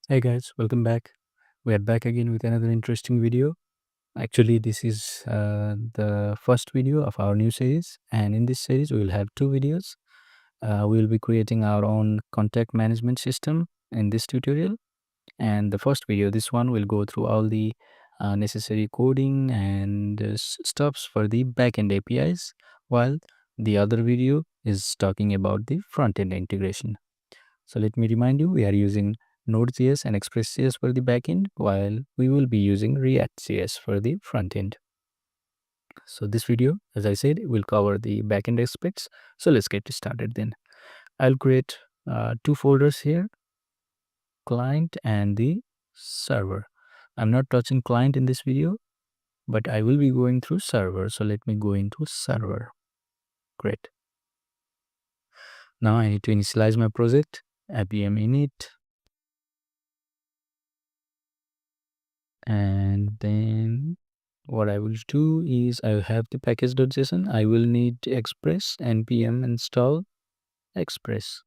Hey guys, welcome back. We are back again with another interesting video. Actually, this is the first video of our new series, and in this series, we will have two videos. We will be creating our own contact management system in this tutorial. And the first video, this one, will go through all the necessary coding and stuffs for the backend APIs, while the other video is talking about the front end integration. So let me remind you, we are using Node.js and Express.js for the backend, while we will be using ReactJS for the front end. So this video, as I said, will cover the backend aspects. So let's get started then. I'll create two folders here, client and the server. I'm not touching client in this video, but I will be going through server. So let me go into server. Great. Now I need to initialize my project, apm init, and then what I will do is I have the package.json. I will need express npm install express.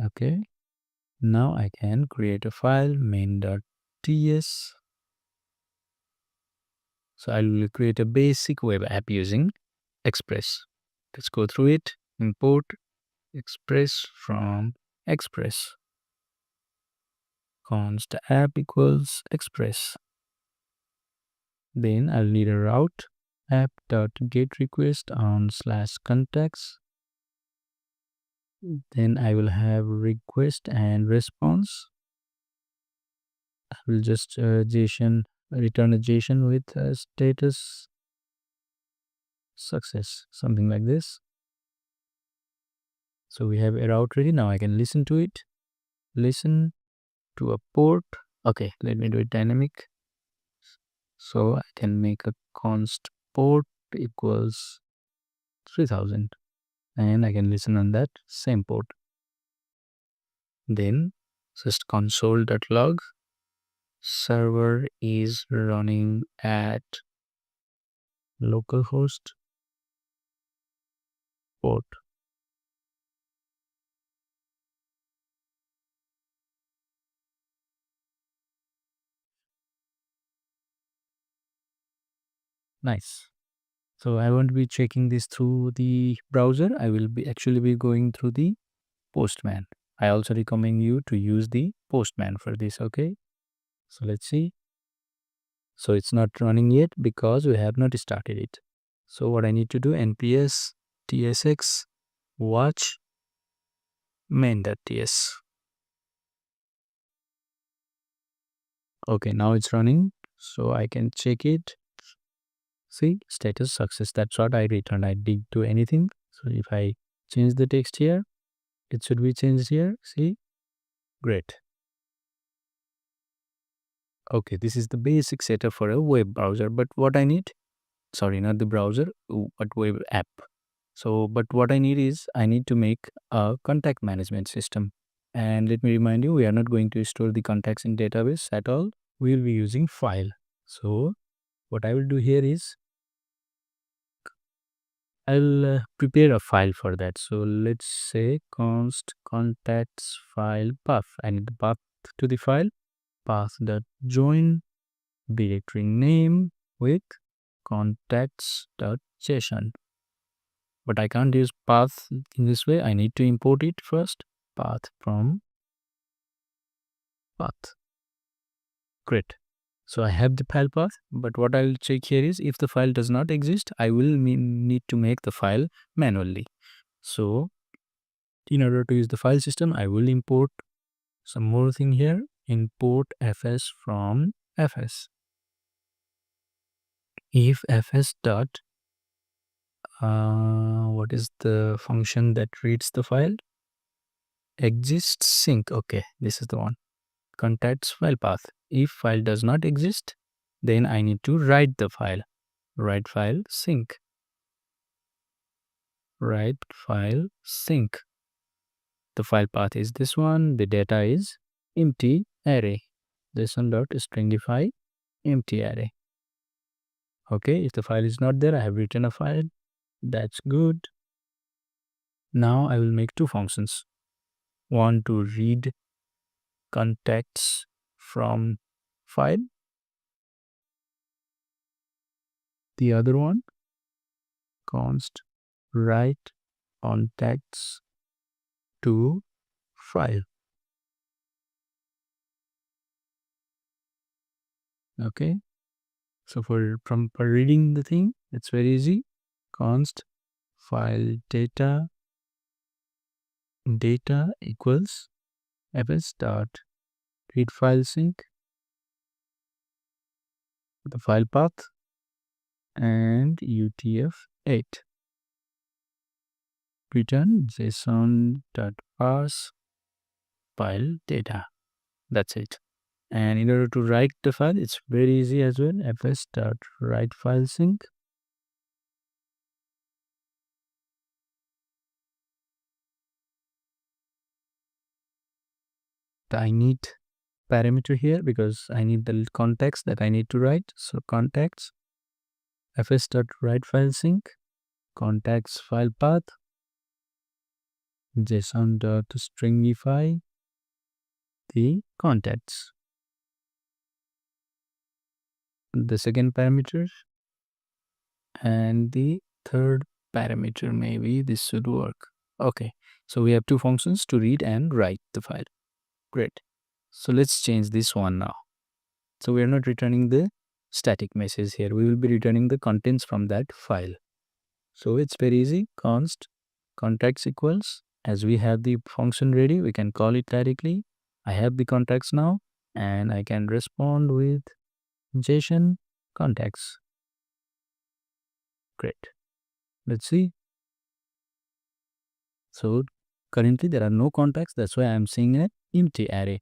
Okay. Now I can create a file main.ts. So I will create a basic web app using express. Let's go through it. Import express from express. Const app equals express. Then I'll need a route app.getRequest on /contacts. Then I will have request and response. I will just return a JSON with status success, something like this. So we have a route ready. Now I can listen to it. Listen to a port. Okay, let me do it dynamic. So I can make a const port equals 3000, and I can listen on that same port. Then just console.log server is running at localhost port. Nice. So I won't be checking this through the browser. I will be actually be going through the Postman. I also recommend you to use the Postman for this. Okay. So let's see. So it's not running yet because we have not started it. So what I need to do, nps tsx watch main.ts. Okay, now it's running. So I can check it. See, status success. That's what I returned. I didn't do anything. So if I change the text here, it should be changed here. See, great. Okay, this is the basic setup for a web browser. But what I need, sorry, not the browser, but web app. So, but what I need is I need to make a contact management system. And let me remind you, we are not going to store the contacts in database at all. We will be using file. So what I will do here is I'll prepare a file for that. So let's say const contacts file path. I need the path to the file, path.join directory name with contacts.json. But I can't use path in this way. I need to import it first. Path from path. Great. So I have the file path, but what I'll check here is if the file does not exist, I will need to make the file manually. So in order to use the file system, I will import some more thing here. Import fs from fs. If fs dot, what is the function that reads the file? Exists sync. Okay, this is the one. Contacts file path. If file does not exist, then I need to write the file. Write file sync. Write file sync. The file path is this one. The data is empty array. This one dot stringify empty array. Okay, if the file is not there, I have written a file. That's good. Now I will make two functions. want to read contacts from file. The other one, const write contacts to file. Okay. So for reading the thing, it's very easy. Const file data equals fs dot read file sync, the file path, and utf-8. Return json dot parse file data. That's it. And in order to write the file, it's very easy as well. fs dot write file sync. I need parameter here because I need the context that I need to write. So contacts fs dot write file sync, contacts file path, json dot stringify the contacts. The second parameter and the third parameter, maybe this should work. Okay, so we have two functions to read and write the file. Great. So let's change this one now. So we are not returning the static message here. We will be returning the contents from that file. So it's very easy. Const contacts equals, as we have the function ready, we can call it directly. I have the contacts now and I can respond with JSON contacts. Great. Let's see. So currently there are no contacts. That's why I'm seeing an empty array.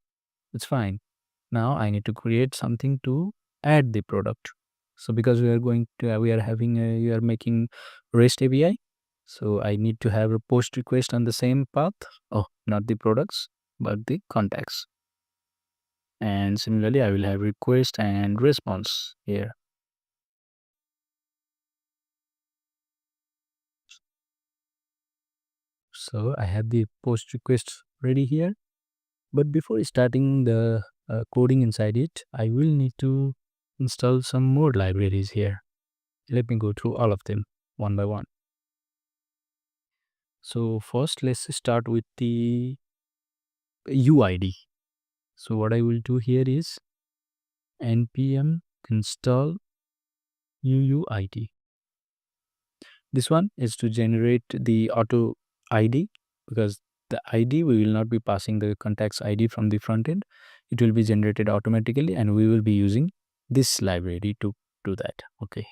It's fine. Now I need to create something to add the product. So because we are making REST API. So I need to have a post request on the same path. Oh, not the products, but the contacts. And similarly, I will have request and response here. So I have the post request ready here. But before starting the coding inside it, I will need to install some more libraries here. Let me go through all of them one by one. So first, let's start with the UID. So what I will do here is npm install UUID. This one is to generate the auto ID, because the ID, we will not be passing the contacts ID from the front end. It will be generated automatically and we will be using this library to do that. Okay.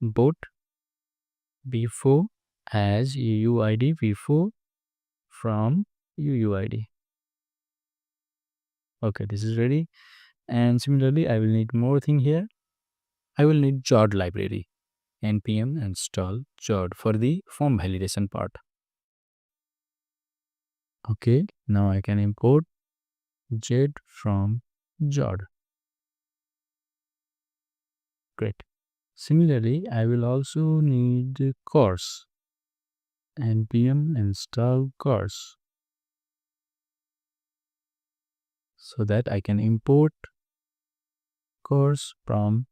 Both v4 as UUID v4 from UUID. Okay, this is ready. And similarly, I will need more thing here. I will need JOD library. npm install JOD for the form validation part. Okay, now I can import JED from JOD. Great. Similarly, I will also need course. npm install course, so that I can import course from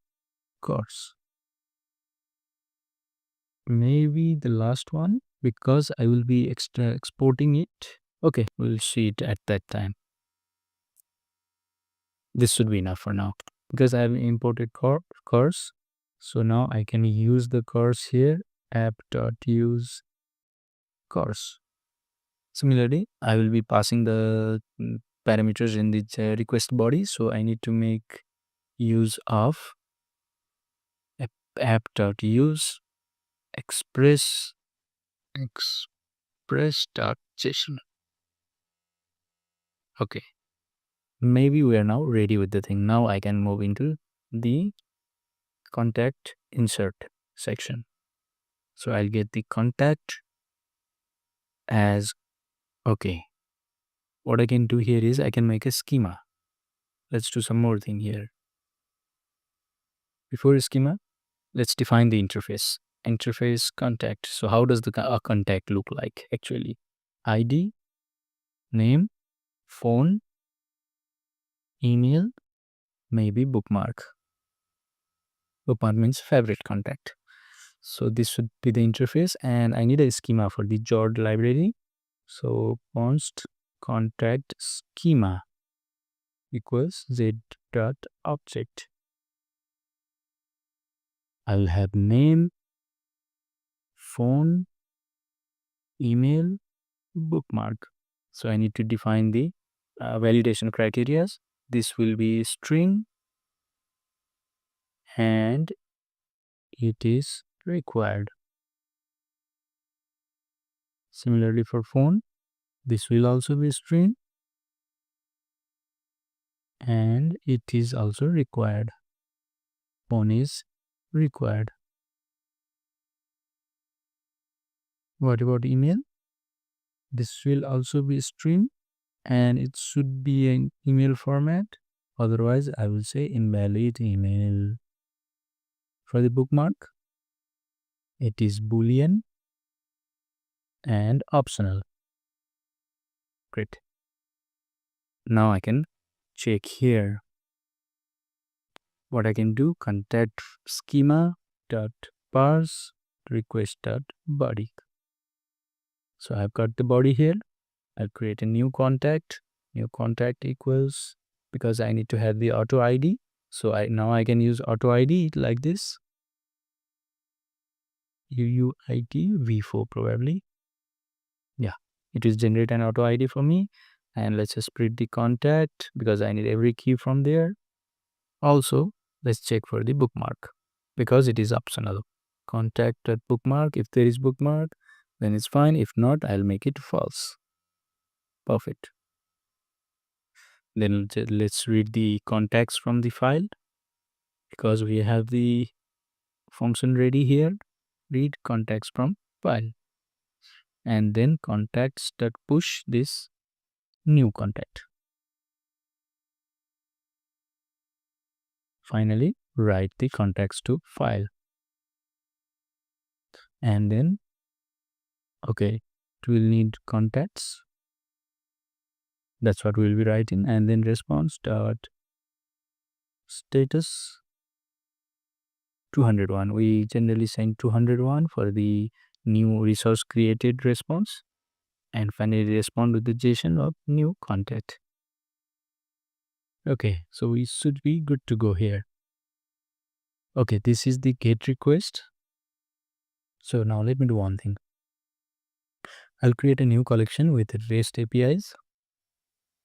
course. Maybe the last one, because I will be exporting it. Okay, we'll see it at that time. This should be enough for now because I have imported course. So now I can use the course here, app.use course. Similarly, I will be passing the parameters in the request body. So I need to make use of app.use express.json. Okay. Maybe we are now ready with the thing. Now I can move into the contact insert section. So I'll get the contact as okay. What I can do here is I can make a schema. Let's do some more thing here. Before schema, let's define the interface. Interface contact. So how does the contact look like actually? ID, name, phone, email, maybe bookmark. Bookmark means favorite contact. So this should be the interface, and I need a schema for the Jord library. So const contact schema equals z.object. I'll have name, phone, email, bookmark. So I need to define the validation criteria. This will be string and it is required. Similarly for phone, this will also be string and it is also required. Phone is required. What about email? This will also be string and it should be an email format. Otherwise, I will say invalid email. For the bookmark, it is Boolean and optional. Great. Now I can check here. What I can do, contact schema dot parse request dot body. So I've got the body here. I'll create a new contact. New contact equals, because I need to have the auto ID. So now I can use auto ID like this. UUID v4 probably. Yeah, it will generate an auto ID for me. And let's just print the contact because I need every key from there. Also, let's check for the bookmark because it is optional. Contact at bookmark. If there is bookmark, then it's fine. If not, I'll make it false. Perfect. Then let's read the contacts from the file because we have the function ready here. Read contacts from file. And then contacts.push this new contact. Finally, write the contacts to file. And then, okay, it will need contacts. That's what we'll be writing. And then response dot status 201. We generally send 201 for the new resource created response. And finally respond with the JSON of new contact. Okay, so we should be good to go here. Okay, this is the GET request. So now let me do one thing. I'll create a new collection with REST APIs.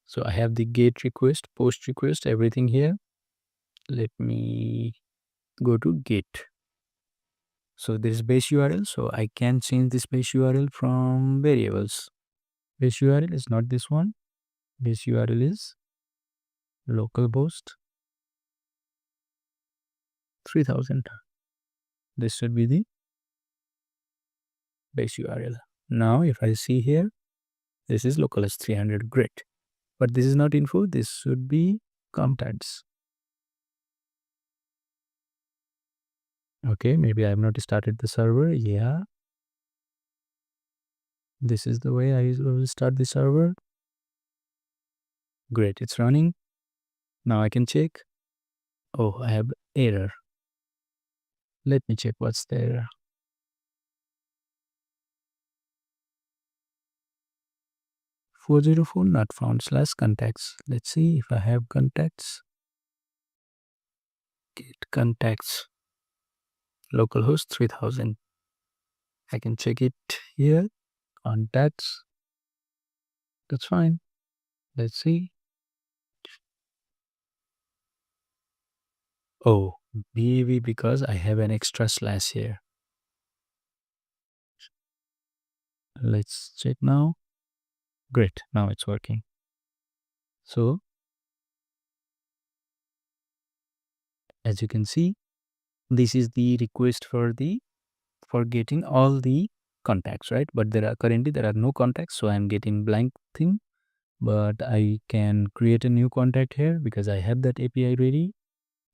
So I have the GET request, POST request, everything here. Let me go to GET. So there is base URL. So I can change this base URL from variables. Base URL is not this one. Base URL is localhost 3000. This should be the base URL. Now if I see here, this is localhost 300. Great. But this is not info. This should be contacts. Okay, maybe I have not started the server. Yeah. This is the way I will start the server. Great, it's running. Now I can check. Oh, I have error. Let me check what's the error. "404 not found / contacts." Let's see if I have contacts. Get contacts. Localhost 3000. I can check it here. Contacts. That's fine. Let's see. Oh, maybe because I have an extra slash here. Let's check now. Great, now it's working. So, as you can see, this is the request for getting all the contacts, right? But currently there are no contacts, so I'm getting blank thing. But I can create a new contact here because I have that API ready.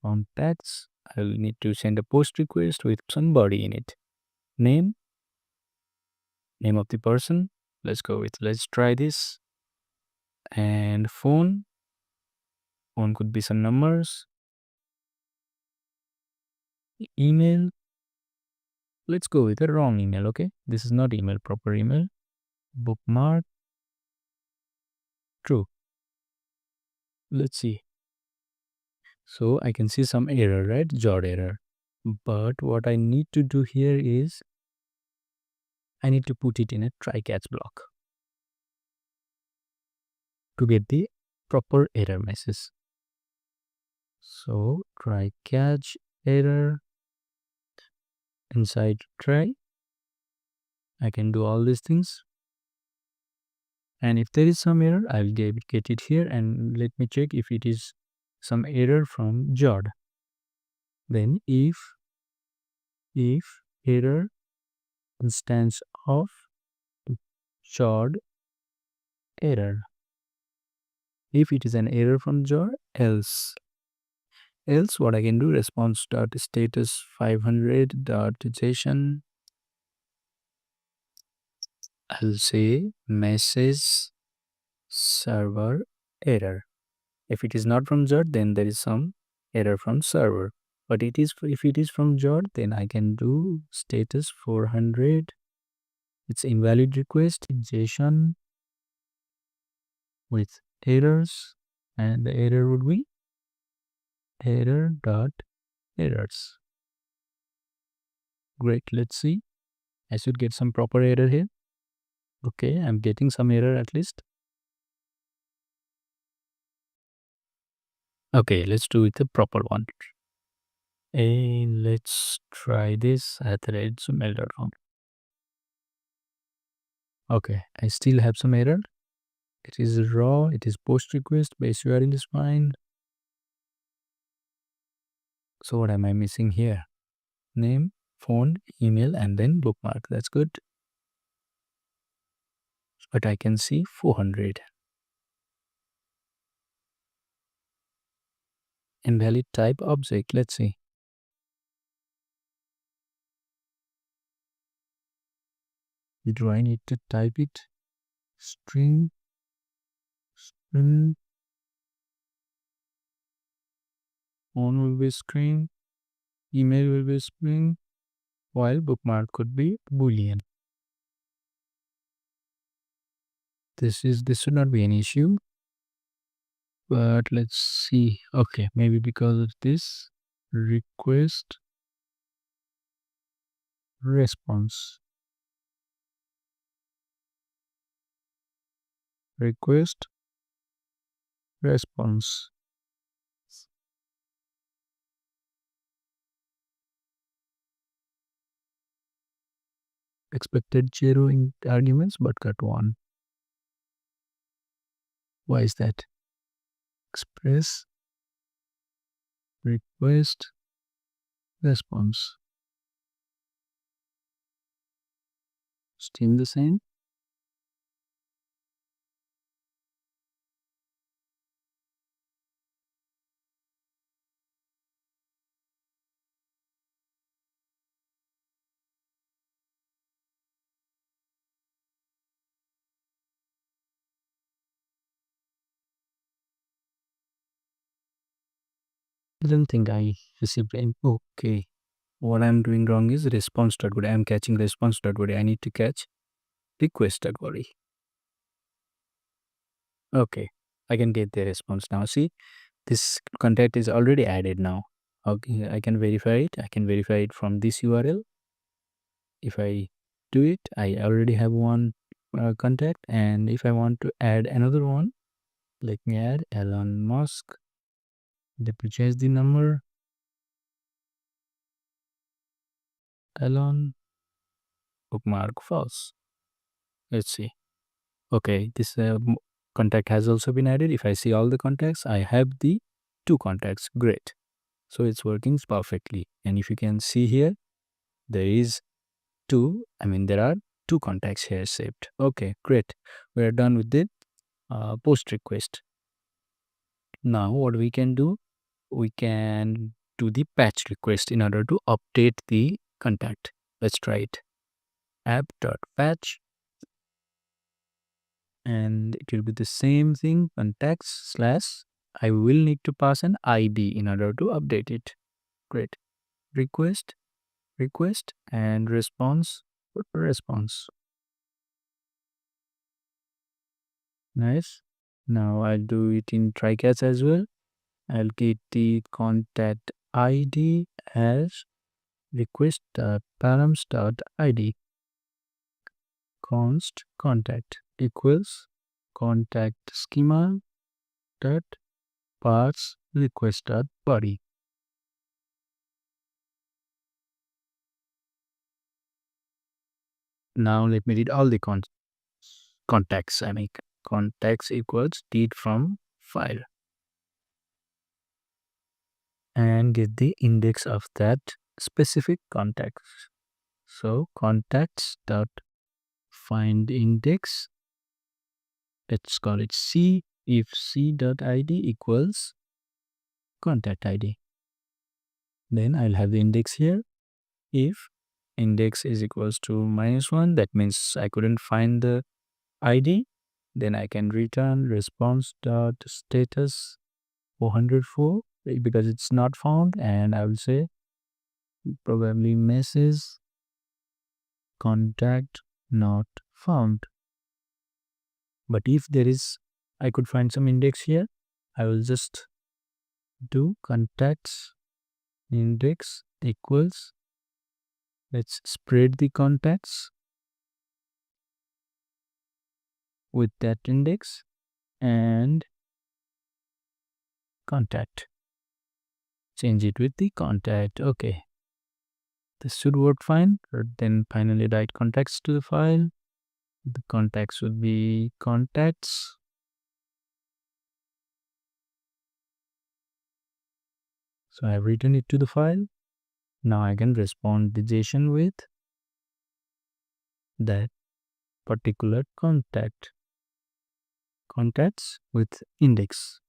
Contacts. I'll need to send a post request with somebody in it. Name of the person. Let's try this. And phone could be some numbers. Email, let's go with a wrong email. Okay, this is not email, proper email. Bookmark, true. Let's see. So I can see some error, right? Jot error. But what I need to do here is I need to put it in a try catch block to get the proper error message. So try catch error inside try. I can do all these things. And if there is some error, I'll get it here, and let me check if it is some error from Jod. Then if error instance of Jod error. If it is an error from Jod, else what I can do, response dot status 500 dot JSON. I'll say message server error. If it is not from Jod, then there is some error from server. But if it is from Jod, then I can do status 400. It's invalid request JSON with errors, and the error would be error dot errors. Great, let's see. I should get some proper error here. Okay, I'm getting some error at least. Okay, let's do it the proper one. Let's try this at redsumail.com. Okay, I still have some error. It is raw, it is post request, base URL is fine. So what am I missing here? Name, phone, email, and then bookmark. That's good. But I can see 400. Invalid type object. Let's see. Do I need to type it? String. Phone will be string. Email will be string. While bookmark could be Boolean. This should not be an issue. But let's see. Okay, maybe because of this request response. Request response. Expected 0 in arguments but got 1. Why is that? Express request response. Still the same. I don't think I received any. Okay. What I'm doing wrong is response.body. I'm catching response.body. I need to catch request.body. Okay. I can get the response now. See, this contact is already added now. Okay. I can verify it. I can verify it from this URL. If I do it, I already have one contact. And if I want to add another one, let me add Elon Musk. Let me change the number. Elon bookmark false. Let's see. Okay, this contact has also been added. If I see all the contacts, I have the 2 contacts. Great. So it's working perfectly. And if you can see here, there are 2 contacts here saved. Okay, great. We are done with the post request. Now what we can do, we can do the patch request in order to update the contact. Let's try it. App.patch. and it will be the same thing, contacts slash. I will need to pass an ID in order to update it. Great. Request, request, and response, response. Nice. Now I'll do it in try catch as well. I'll get the contact ID as request.params.id. Const contact equals contact schema dot parse request dot body. Now let me read all the contacts I make. Contacts equals read from file and get the index of that specific contacts. So contacts dot find index. Let's call it C if c.id equals contact ID. Then I'll have the index here. If index is equals to -1, that means I couldn't find the ID. Then I can return response dot status 404 because it's not found, and I will say probably message contact not found. But if there is, I could find some index here, I will just do contacts index equals, let's spread the contacts with that index and contact. Change it with the contact. Okay. This should work fine. Then finally write contacts to the file. The contacts would be contacts. So I've written it to the file. Now I can respond the JSON with that particular contact. Contacts with index.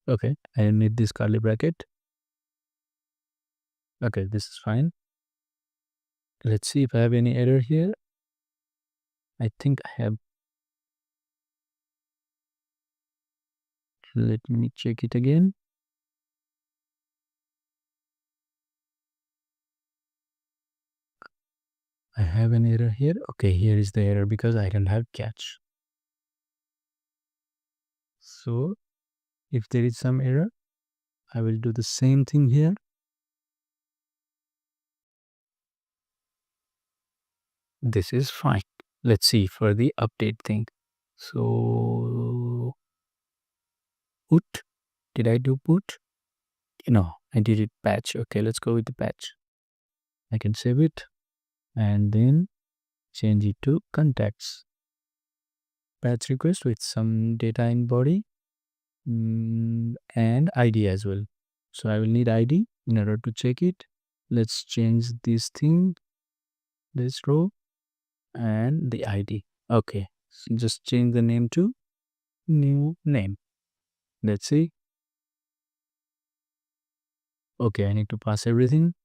Okay, I need this curly bracket. Okay, this is fine. Let's see if I have any error here. I think I have. Let me check it again. I have an error here. Okay, here is the error because I don't have catch. So if there is some error, I will do the same thing here. This is fine. Let's see for the update thing. So put, did I do put? No, I did it patch. Okay, let's go with the patch. I can save it and then change it to contacts. Patch request with some data in body and ID as well. So I will need ID in order to check it. Let's change this thing, this row and the ID. Okay, so just change the name to new name. Let's see. Okay, I need to pass everything.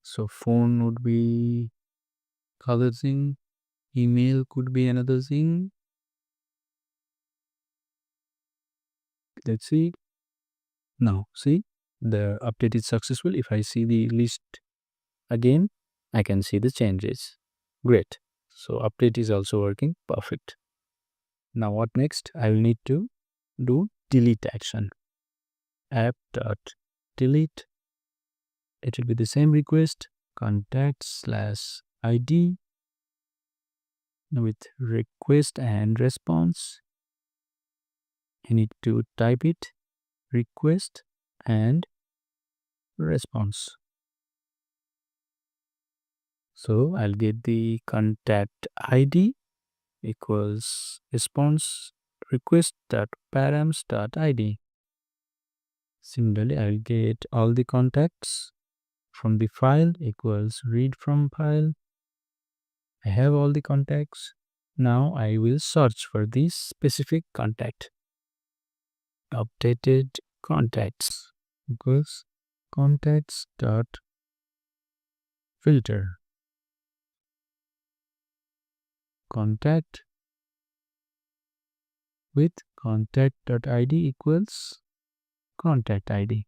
So phone would be color thing, email could be another thing. Let's see. Now see, the update is successful. If I see the list again, I can see the changes. Great. So update is also working perfect. Now what next? I will need to do delete action. App.delete. It will be the same request, contact slash ID with request and response. I need to type it, request and response. So I'll get the contact ID equals response request.params.id. Similarly, I'll get all the contacts from the file equals read from file. I have all the contacts. Now I will search for this specific contact. updated contacts equals contacts dot filter contact with contact.id equals contact ID.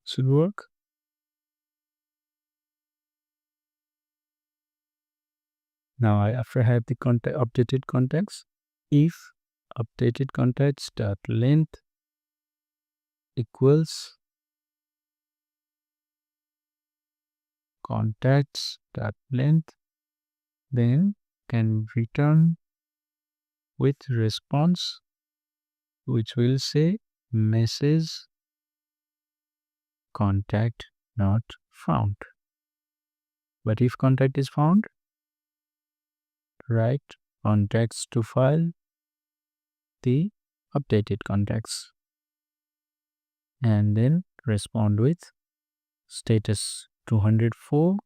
Should work. Now after I have the updated contacts, if updated contacts dot length equals contacts dot length, then can return with response which will say message contact not found. But if contact is found, write contacts to file the updated contacts and then respond with status 204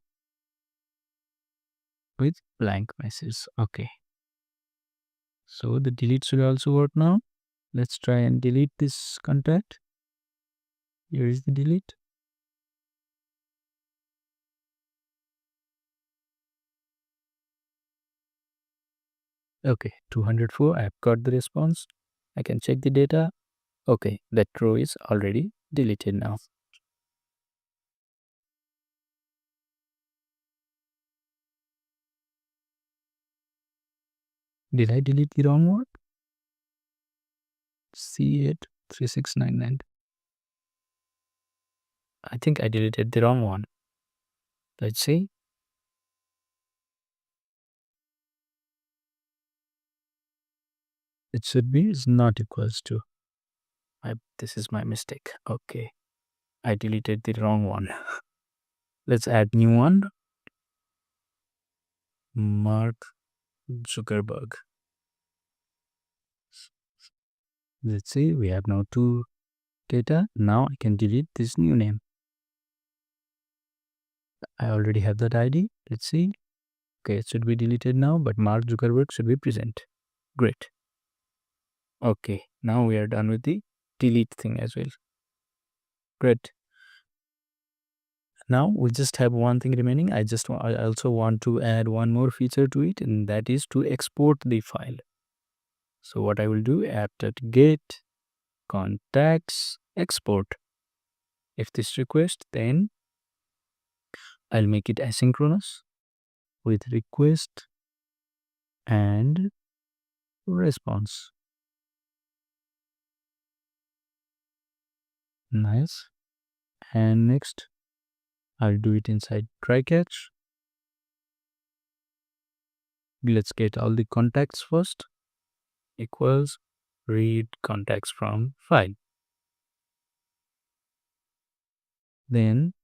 with blank message. Okay. So the delete should also work now. Let's try and delete this contact. Here is the delete. Okay, 204. I've got the response. I can check the data. Okay, that row is already deleted now. Did I delete the wrong one? C83699. I think I deleted the wrong one. Let's see. It should be is not equals to. This is my mistake. Okay. I deleted the wrong one. Let's add new one. Mark Zuckerberg. Let's see. We have now two data. Now I can delete this new name. I already have that ID. Let's see. Okay, it should be deleted now, but Mark Zuckerberg should be present. Great. Okay, now we are done with the delete thing as well. Great. Now we just have one thing remaining. I also want to add one more feature to it, and that is to export the file. So what I will do, app.get contacts export. If this request, then I'll make it asynchronous with request and response. Nice. And next, I'll do it inside try catch. Let's get all the contacts first. Equals read contacts from file. Then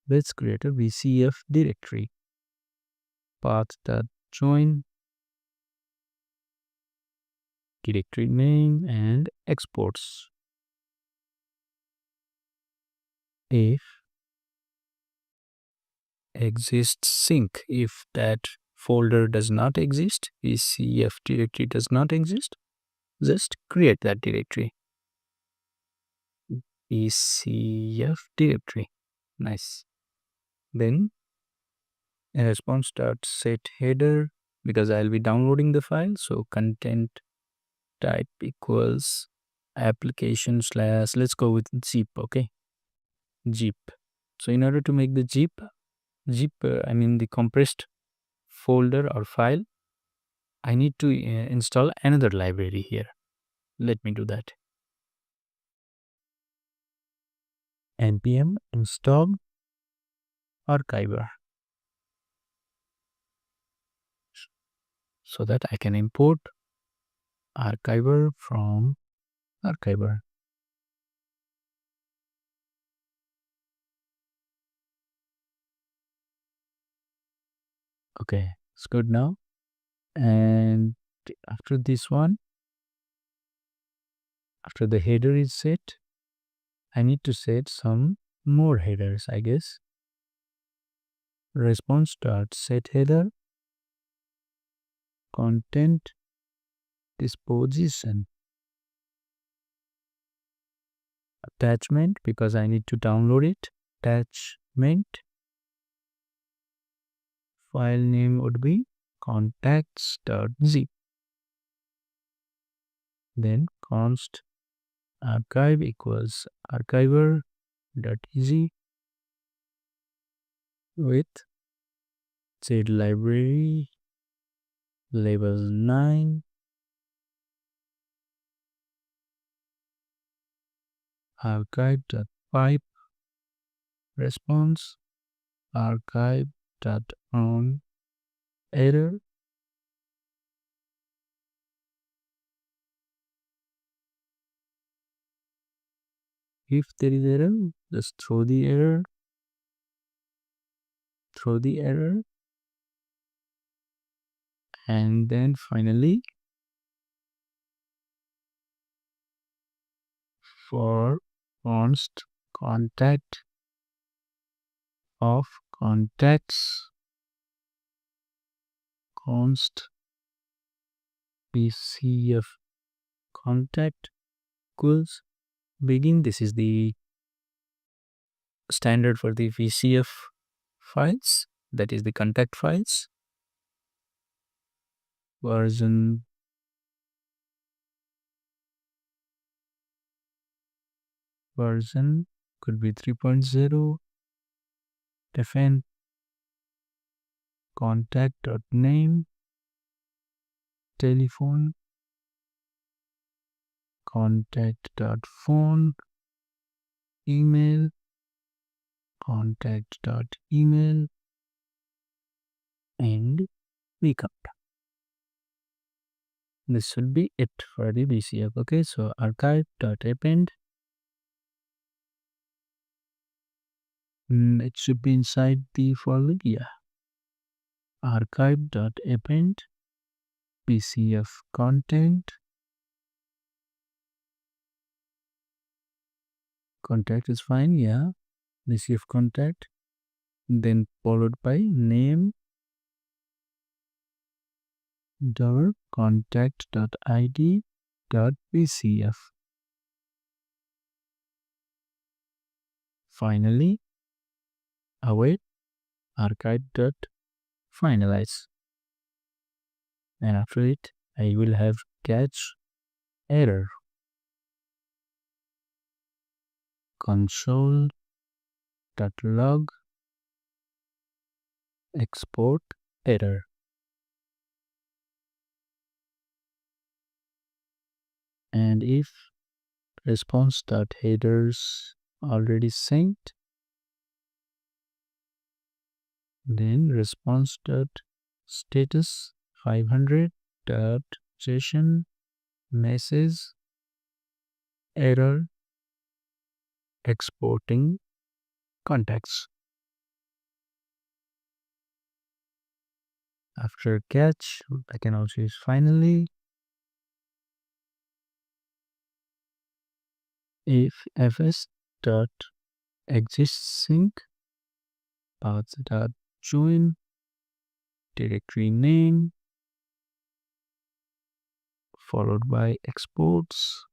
let's create a VCF directory. Path.join directory name and exports. If exists sync, if that folder does not exist, VCF directory does not exist, just create that directory. VCF directory. Nice. Then a response.set header, because I'll be downloading the file, so content type equals application / let's go with zip. Okay, zip. So in order to make the zip, I mean the compressed folder or file, I need to install another library here. Let me do that. npm install archiver, so that I can import archiver from archiver. Okay, it's good now. And after this one, after the header is set, I need to set some more headers, I guess. response.setHeader content disposition attachment, because I need to download it. Attachment file name would be contacts.zip. Then const archive equals archiver.easy with z library label 9 archive.pipe response archive.on error. If there is error, just throw the error, and then finally for const contact of contacts const bcf contact equals begin. This is the standard for the VCF files, that is the contact files. Version could be 3.0. define contact.name, telephone, contact.phone, email, contact.email, and recount. This should be it for the BCF. Okay, so archive.append. It should be inside the folder. Yeah. Archive.append BCF content. Contact is fine. Yeah. BCF contact. Then followed by name contact.id.bcf. Finally, await archive.finalize. And after it, I will have catch error. Console.log export error. And if response.headers already synced, then response.status 500.json message error exporting contacts. After catch, I can also use finally. If fs.existSync paths.join directory name followed by exports,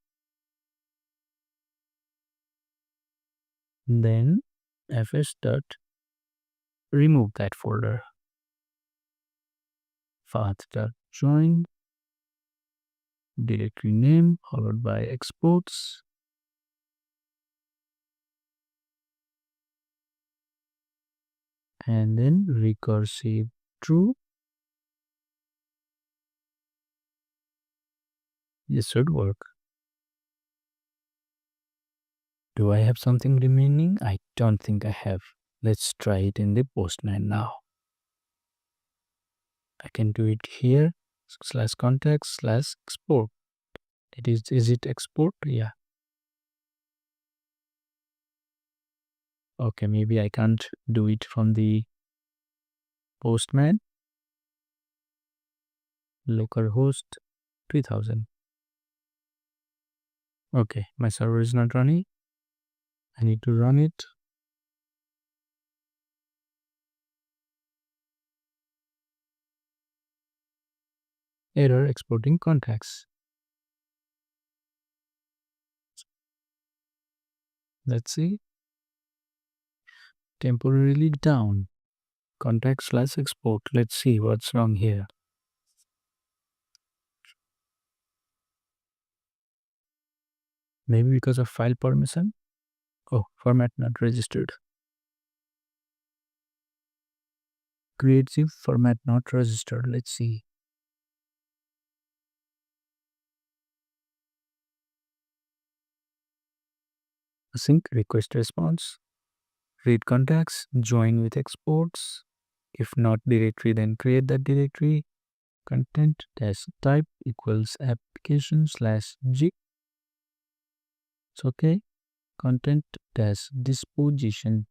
then fs.remove that folder, path.join directory name followed by exports, and then recursive true. This should work. Do I have something remaining? I don't think I have. Let's try it in the Postman now. I can do it here, /contact/export. Is it export? Yeah. Okay, maybe I can't do it from the Postman. Localhost 3000. Okay, my server is not running. I need to run it. Error exporting contacts. Let's see. Temporarily down. Contact/export. Let's see what's wrong here. Maybe because of file permission. Oh, format not registered. Create zip format not registered. Let's see. Async request response. Read contacts. Join with exports. If not directory, then create that directory. Content dash type equals application slash zip. It's okay. Content dash disposition.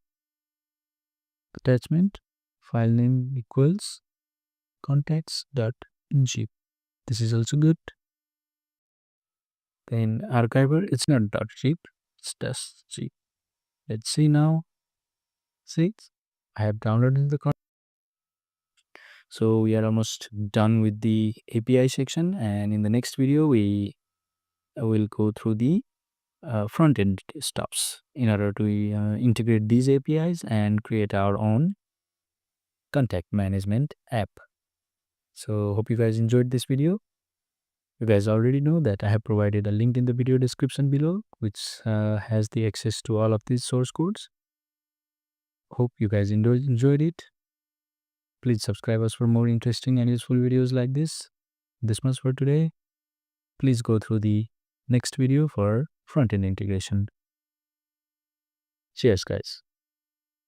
Attachment. File name equals contacts.zip. This is also good. Then archiver, it's not .zip, it's just zip. Let's see now. See, I have downloaded the content. So we are almost done with the API section, and in the next video we will go through the front-end steps in order to integrate these APIs and create our own contact management app. So hope you guys enjoyed this video. You guys already know that I have provided a link in the video description below, which has the access to all of these source codes. Hope you guys enjoyed it. Please subscribe us for more interesting and useful videos like this. This much for today. Please go through the next video for front-end integration. Cheers, guys.